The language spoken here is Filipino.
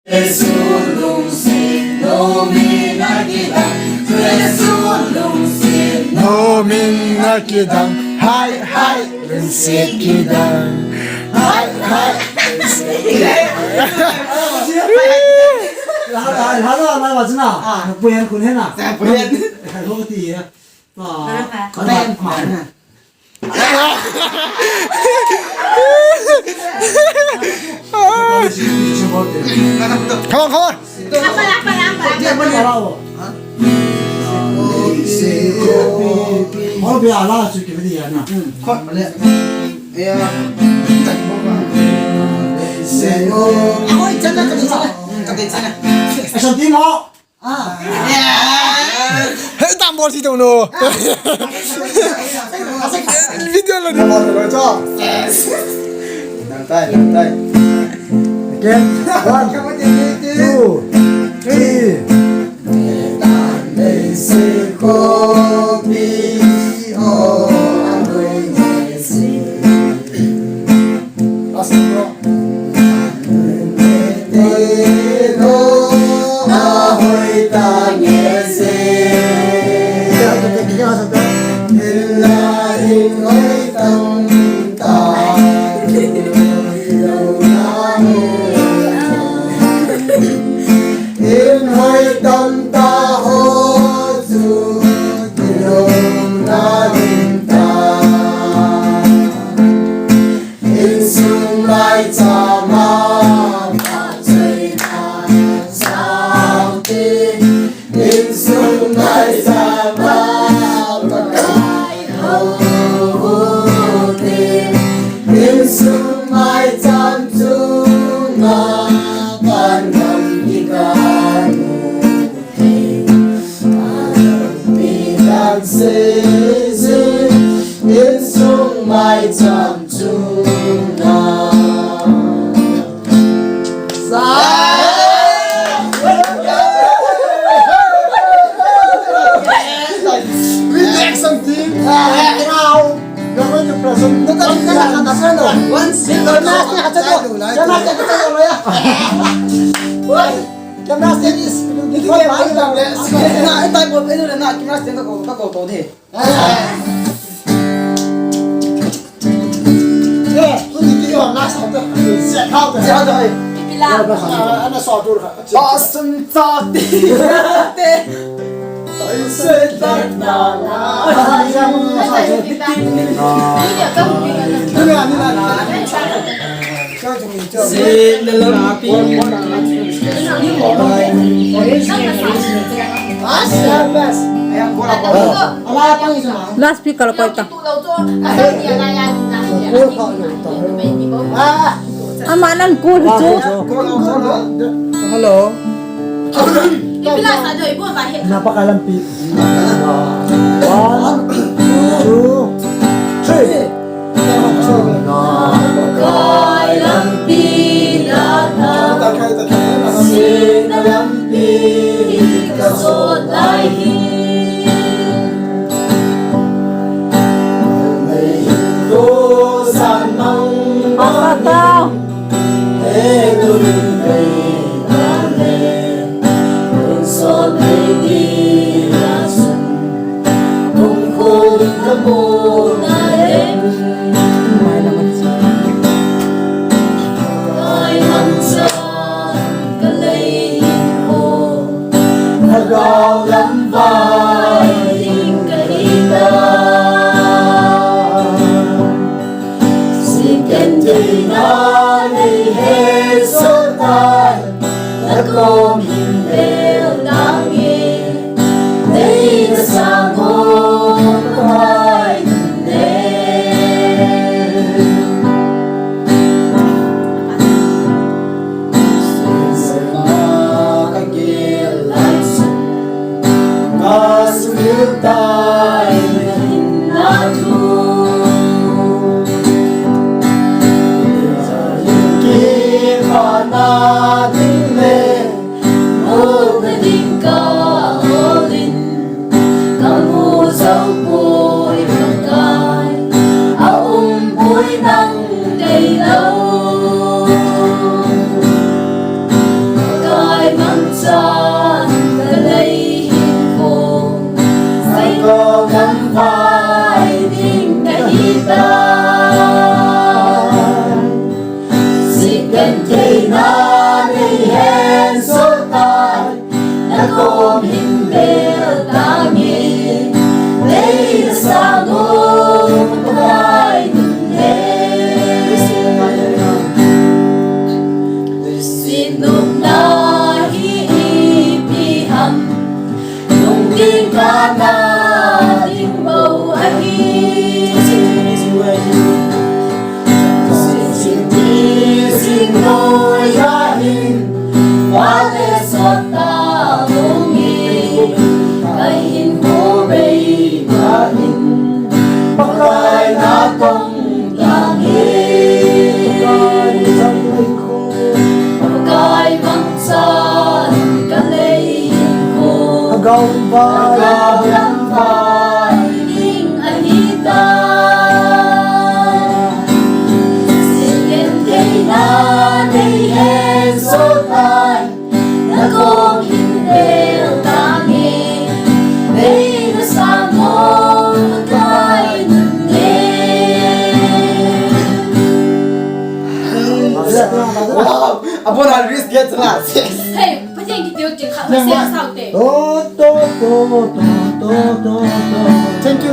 Resulungsit nomin nakidang Resulungsit nomin nakidang Hai hai lungsit kidang Hai hai lungsit kidang 하나 맞으나? 부연 군해나? 부연. 로티. 거는 Come on. Dia menarawo. Oh biar lah suki dia na. Ako 있잖아 괜찮아 Asal timo. 일단 뭘 시도 너. 비디오로 내 먹는 거죠? 나타이. Again. 1, 2, 3. Last bro. Ana só dur. Boston Tati Last speak kalau kau itu. Amanan cool itu. Hello. Ipilas ada ibu bahaya. Napakalampi. 1, 2, 3. Napakalampi datang. Sinalampi kasut lain. Apa tahu? nahihipiham Nungking ka nating bawahin Sinoyahin Wale sota bungin Kahin mo bayin Pagkay na kong langit Pagkay bangsan kalayin ko Agawang bayining ahita Nagong hindi langit Ay nasamo kay Wow! Abo na risk get na. Hey, pating kita yung tingkat masaya sa ute Thank you